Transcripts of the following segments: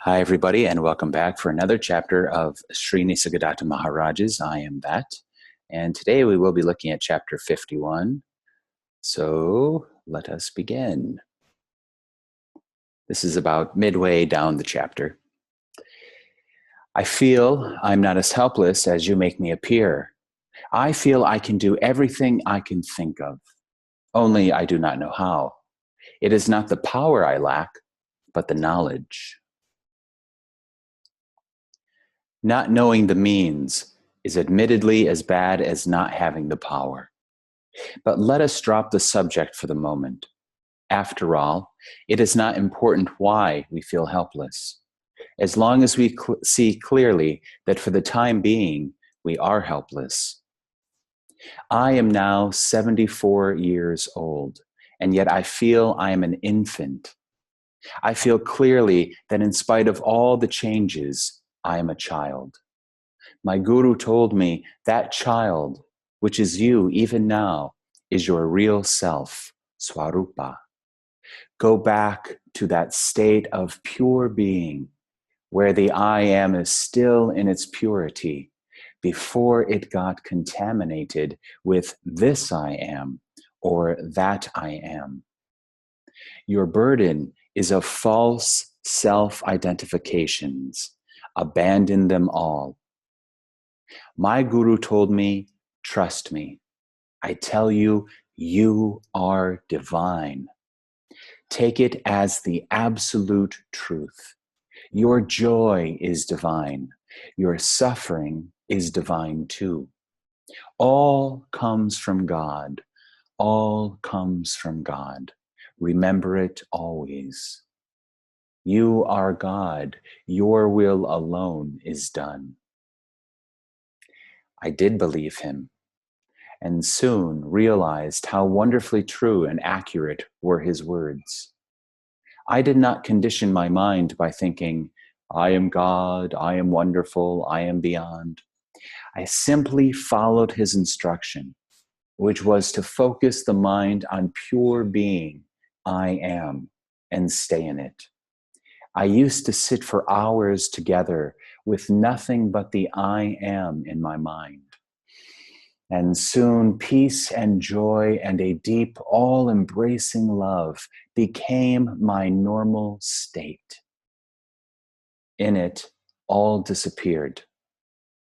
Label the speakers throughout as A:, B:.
A: Hi, everybody, and welcome back for another chapter of Sri Nisargadatta Maharaj's I Am That. And today we will be looking at chapter 51. So let us begin. This is about midway down the chapter. I feel I'm not as helpless as you make me appear. I feel I can do everything I can think of, only I do not know how. It is not the power I lack, but the knowledge. Not knowing the means is admittedly as bad as not having the power. But let us drop the subject for the moment. After all, it is not important why we feel helpless. As long as we see clearly that for the time being, we are helpless. I am now 74 years old, and yet I feel I am an infant. I feel clearly that in spite of all the changes, I am a child. My guru told me that child, which is you even now, is your real self, Swarupa. Go back to that state of pure being, where the I am is still in its purity, before it got contaminated with this I am or that I am. Your burden is of false self-identifications. Abandon them all. My guru told me, trust me. I tell you, you are divine. Take it as the absolute truth. Your joy is divine. Your suffering is divine too. All comes from God. All comes from God. Remember it always. You are God. Your will alone is done. I did believe him, and soon realized how wonderfully true and accurate were his words. I did not condition my mind by thinking, I am God, I am wonderful, I am beyond. I simply followed his instruction, which was to focus the mind on pure being, I am, and stay in it. I used to sit for hours together with nothing but the I am in my mind. And soon peace and joy and a deep, all-embracing love became my normal state. In it, all disappeared.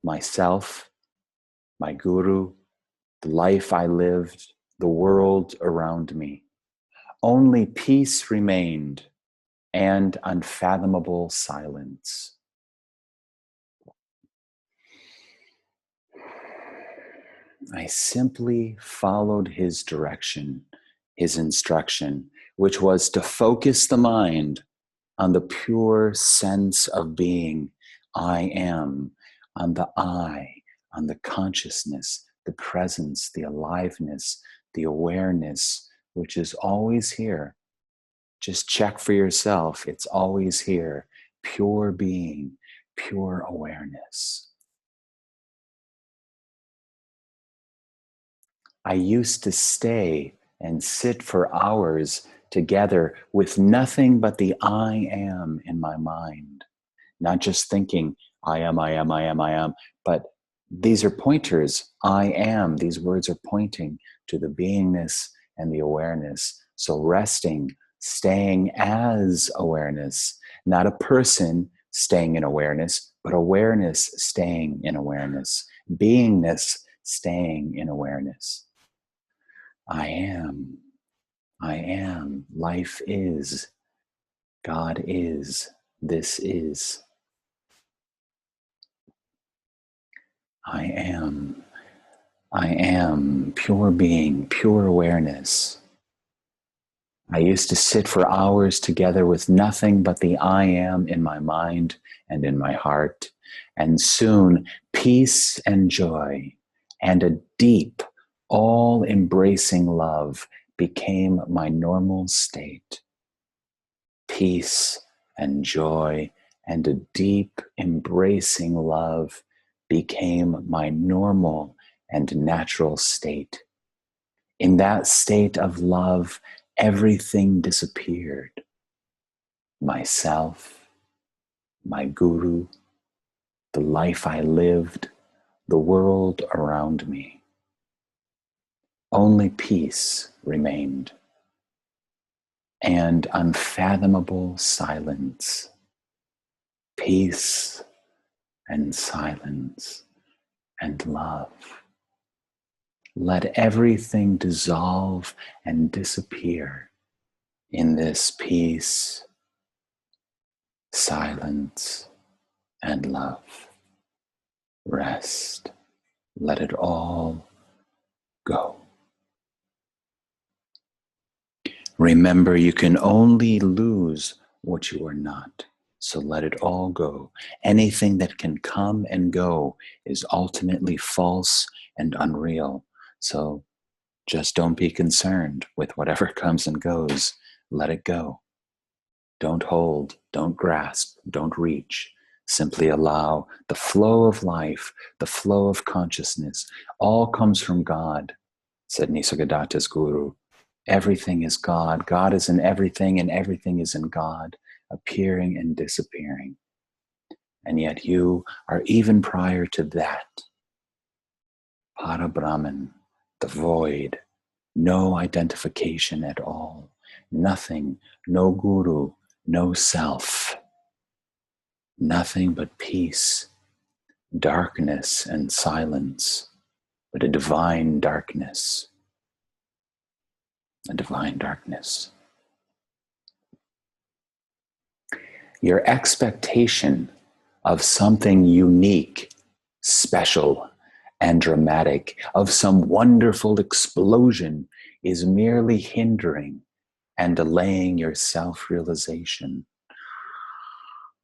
A: Myself, my guru, the life I lived, the world around me. Only peace remained and unfathomable silence. I simply followed his direction, his instruction, which was to focus the mind on the pure sense of being, I am, on the I, on the consciousness, the presence, the aliveness, the awareness, which is always here. Just check for yourself. It's always here. Pure being, pure awareness. I used to stay and sit for hours together with nothing but the I am in my mind. Not just thinking, I am, I am, I am, I am, but these are pointers. I am, these words are pointing to the beingness and the awareness. So resting, staying as awareness, not a person staying in awareness, but awareness staying in awareness, beingness staying in awareness. I am, life is, God is, this is. I am pure being, pure awareness. I used to sit for hours together with nothing but the I am in my mind and in my heart, and soon peace and joy and a deep, all-embracing love became my normal state. Peace and joy and a deep, embracing love became my normal and natural state. In that state of love, everything disappeared. Myself, my guru, the life I lived, the world around me. Only peace remained, and unfathomable silence. Peace and silence and love. Let everything dissolve and disappear in this peace, silence, and love. Rest. Let it all go. Remember, you can only lose what you are not. So let it all go. Anything that can come and go is ultimately false and unreal. So just don't be concerned with whatever comes and goes. Let it go. Don't hold, don't grasp, don't reach. Simply allow the flow of life, the flow of consciousness. All comes from God, said Nisargadatta's guru. Everything is God. God is in everything, and everything is in God, appearing and disappearing. And yet you are even prior to that. Parabrahman, the void, no identification at all, nothing, no guru, no self, nothing but peace, darkness, and silence, but a divine darkness. A divine darkness. Your expectation of something unique, special, and dramatic, of some wonderful explosion, is merely hindering and delaying your self-realization.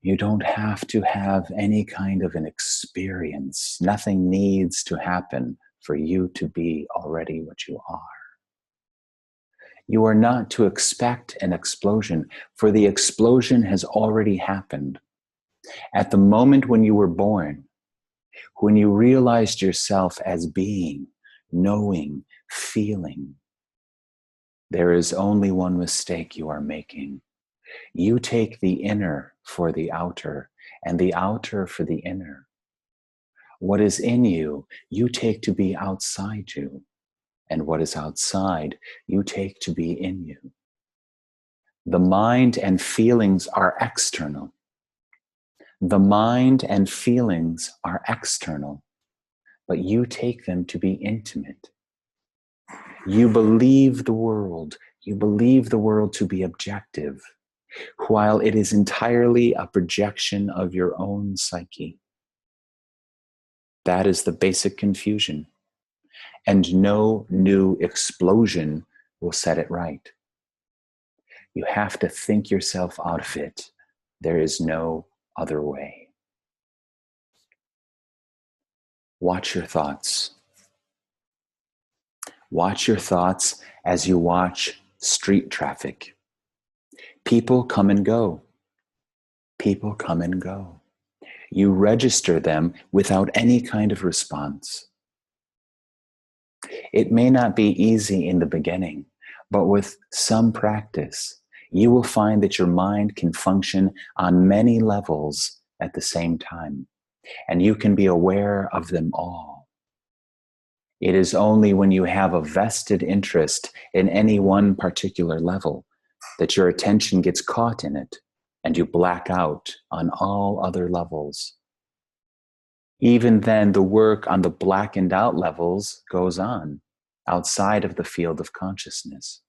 A: You don't have to have any kind of an experience. Nothing needs to happen for you to be already what you are. You are not to expect an explosion, for the explosion has already happened. At the moment when you were born, when you realized yourself as being, knowing, feeling, there is only one mistake you are making. You take the inner for the outer, and the outer for the inner. What is in you, you take to be outside you, and what is outside, you take to be in you. The mind and feelings are external. The mind and feelings are external, but you take them to be intimate. You believe the world to be objective, while it is entirely a projection of your own psyche. That is the basic confusion, and no new explosion will set it right. You have to think yourself out of it. There is no other way. Watch your thoughts. Watch your thoughts as you watch street traffic. People come and go. People come and go. You register them without any kind of response. It may not be easy in the beginning, but with some practice, you will find that your mind can function on many levels at the same time, and you can be aware of them all. It is only when you have a vested interest in any one particular level that your attention gets caught in it and you black out on all other levels. Even then, the work on the blackened out levels goes on outside of the field of consciousness.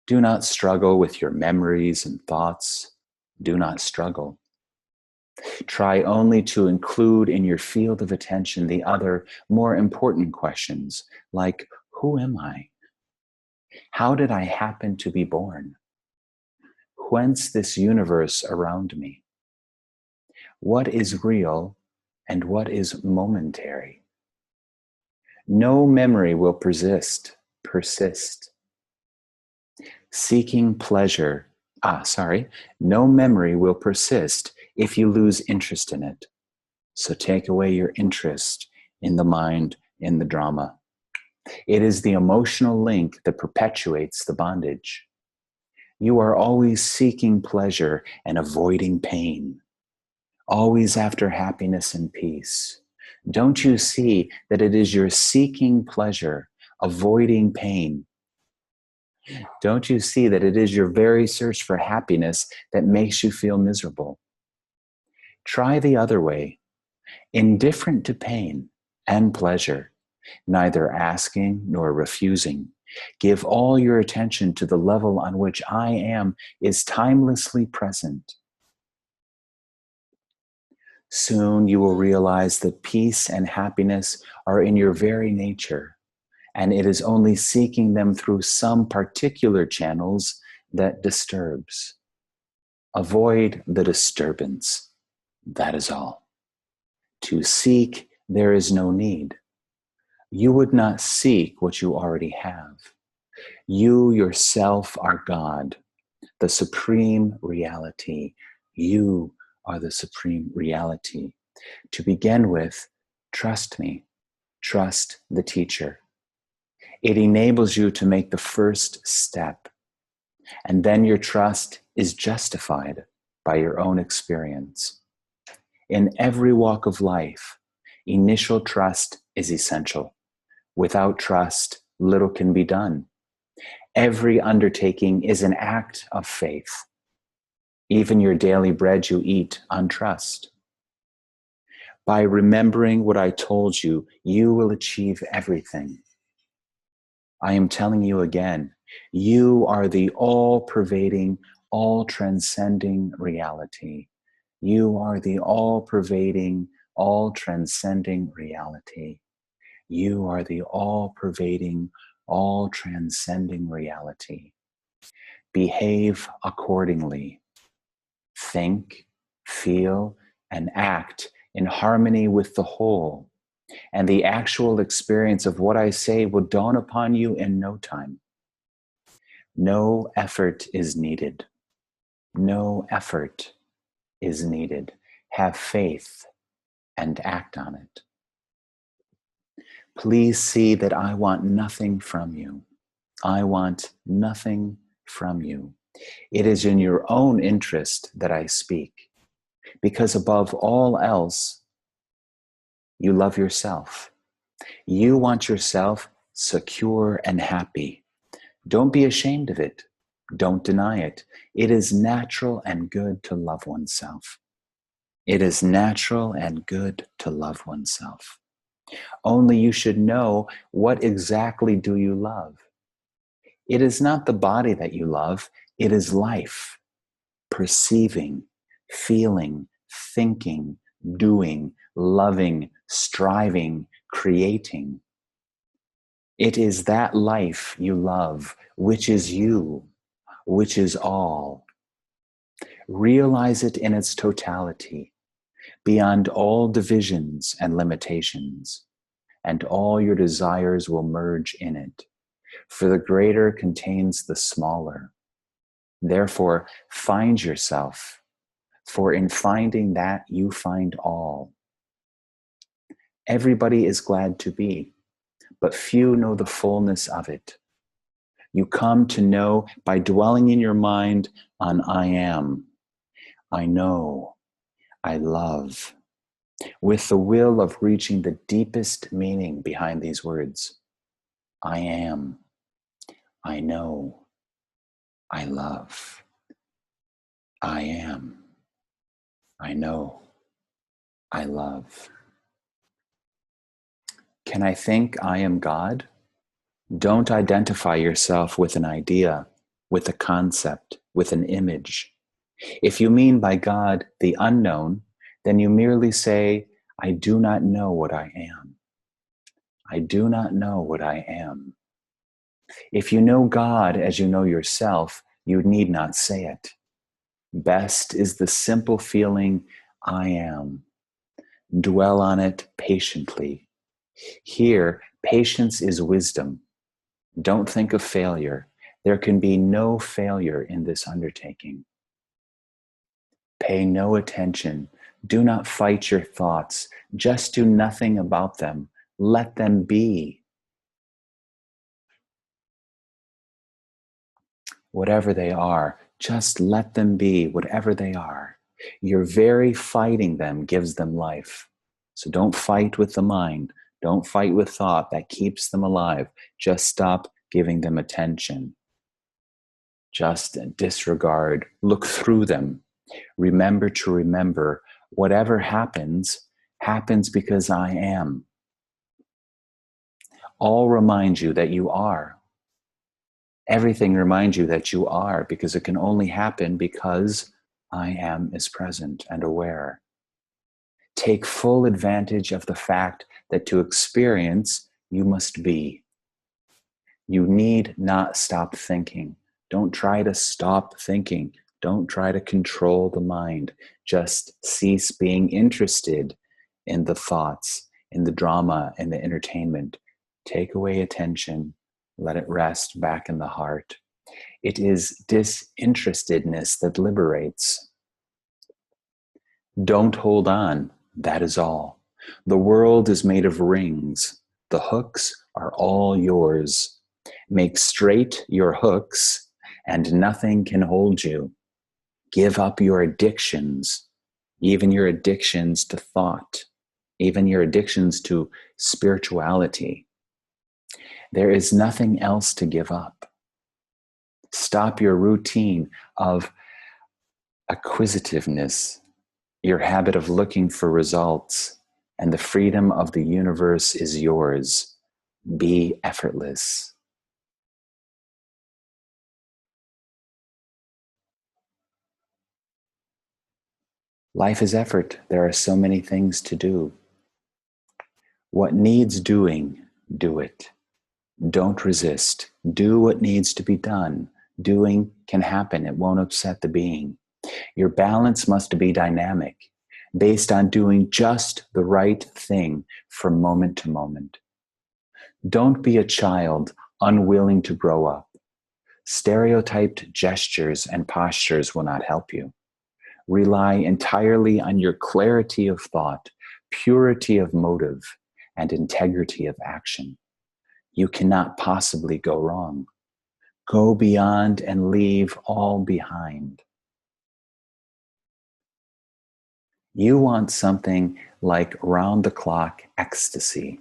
A: Do not struggle with your memories and thoughts. Do not struggle. Try only to include in your field of attention the other, more important questions, like, who am I? How did I happen to be born? Whence this universe around me? What is real and what is momentary? No memory will persist. Seeking pleasure, no memory will persist if you lose interest in it. So take away your interest in the mind, in the drama. It is the emotional link that perpetuates the bondage. You are always seeking pleasure and avoiding pain. always after happiness and peace. Don't you see that it is your seeking pleasure, avoiding pain? Don't you see that it is your very search for happiness that makes you feel miserable? Try the other way, indifferent to pain and pleasure, neither asking nor refusing. Give all your attention to the level on which I am is timelessly present. Soon you will realize that peace and happiness are in your very nature, and it is only seeking them through some particular channels that disturbs. Avoid the disturbance. That is all. To seek, there is no need. You would not seek what you already have. You yourself are God, the supreme reality. You are the supreme reality. To begin with, trust me, trust the teacher. It enables you to make the first step, and then your trust is justified by your own experience. In every walk of life, initial trust is essential. Without trust, little can be done. Every undertaking is an act of faith. Even your daily bread you eat on trust. By remembering what I told you, you will achieve everything. I am telling you again, you are the all-pervading, all-transcending reality. You are the all-pervading, all-transcending reality. You are the all-pervading, all-transcending reality. Behave accordingly. Think, feel, and act in harmony with the whole, and the actual experience of what I say will dawn upon you in no time. No effort is needed. No effort is needed. Have faith and act on it. Please see that I want nothing from you. I want nothing from you. It is in your own interest that I speak, because above all else, you love yourself. You want yourself secure and happy. Don't be ashamed of it. Don't deny it. It is natural and good to love oneself. It is natural and good to love oneself. Only you should know, what exactly do you love? It is not the body that you love, it is life, perceiving, feeling, thinking, doing, loving, striving, creating. It is that life you love, which is you, which is all. Realize it in its totality, beyond all divisions and limitations, and all your desires will merge in it. For the greater contains the smaller. Therefore, find yourself, for in finding that you find all. Everybody is glad to be, but few know the fullness of it. You come to know by dwelling in your mind on I am, I know, I love, with the will of reaching the deepest meaning behind these words. I am, I know, I love. I am, I know, I love. Can I think I am God? Don't identify yourself with an idea, with a concept, with an image. If you mean by God the unknown, then you merely say, I do not know what I am. I do not know what I am. If you know God as you know yourself, you need not say it. Best is the simple feeling, I am. Dwell on it patiently. Here, patience is wisdom. Don't think of failure. There can be no failure in this undertaking. Pay no attention. Do not fight your thoughts. Just do nothing about them. Let them be. Whatever they are, just let them be, whatever they are. Your very fighting them gives them life. So don't fight with the mind. Don't fight with thought that keeps them alive. Just stop giving them attention. Just disregard. Look through them. Remember to remember whatever happens, happens because I am. All remind you that you are. Everything reminds you that you are, because it can only happen because I am is present and aware. Take full advantage of the fact that to experience, you must be. You need not stop thinking. Don't try to stop thinking. Don't try to control the mind. Just cease being interested in the thoughts, in the drama, in the entertainment. Take away attention. Let it rest back in the heart. It is disinterestedness that liberates. Don't hold on. That is all. The world is made of rings. The hooks are all yours. Make straight your hooks, and nothing can hold you. Give up your addictions, even your addictions to thought, even your addictions to spirituality. There is nothing else to give up. Stop your routine of acquisitiveness, your habit of looking for results, and the freedom of the universe is yours. Be effortless. Life is effort. There are so many things to do. What needs doing, do it. Don't resist. Do what needs to be done. Doing can happen. It won't upset the being. Your balance must be dynamic, based on doing just the right thing from moment to moment. Don't be a child unwilling to grow up. Stereotyped gestures and postures will not help you. Rely entirely on your clarity of thought, purity of motive, and integrity of action. You cannot possibly go wrong. Go beyond and leave all behind. You want something like round-the-clock ecstasy.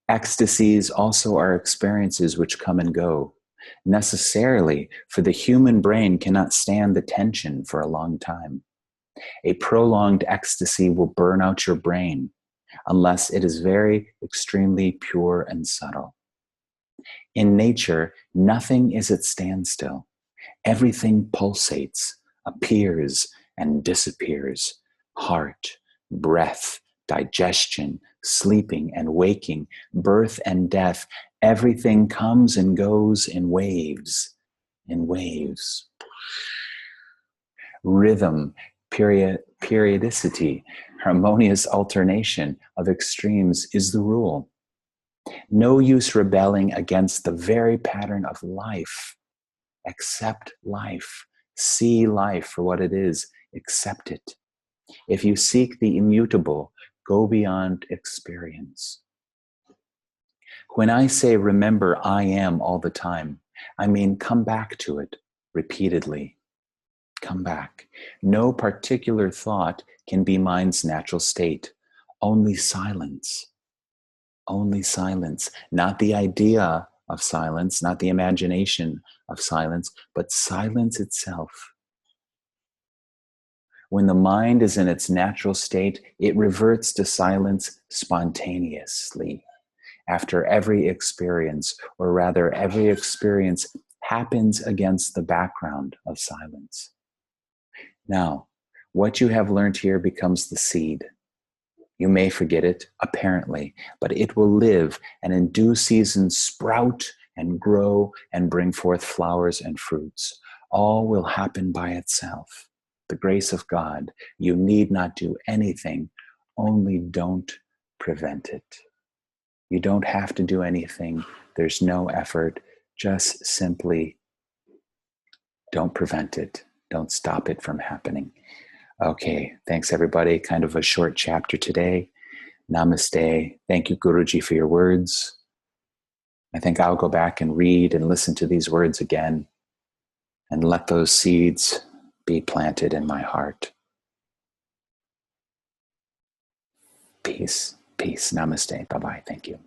A: Ecstasies also are experiences which come and go. Necessarily, for the human brain cannot stand the tension for a long time. A prolonged ecstasy will burn out your brain unless it is very extremely pure and subtle. In nature, nothing is at standstill. Everything pulsates, appears, and disappears. Heart, breath, digestion, sleeping and waking, birth and death, everything comes and goes in waves, Rhythm, periodicity, harmonious alternation of extremes is the rule. No use rebelling against the very pattern of life. Accept life. See life for what it is. Accept it. If you seek the immutable, go beyond experience. When I say remember I am all the time, I mean come back to it repeatedly. Come back. No particular thought can be mind's natural state. Only silence. Only silence. Not the idea of silence, not the imagination of silence, but silence itself. When the mind is in its natural state, it reverts to silence spontaneously. After every experience, or rather every experience happens against the background of silence. Now, what you have learned here becomes the seed. You may forget it, apparently, but it will live and in due season sprout and grow and bring forth flowers and fruits. All will happen by itself. The grace of God. You need not do anything, only don't prevent it. You don't have to do anything. There's no effort. Just simply don't prevent it. Don't stop it from happening. Okay, thanks everybody. Kind of a short chapter today. Namaste. Thank you, Guruji, for your words. I think I'll go back and read and listen to these words again and let those seeds be planted in my heart. Peace. Peace. Namaste. Bye-bye. Thank you.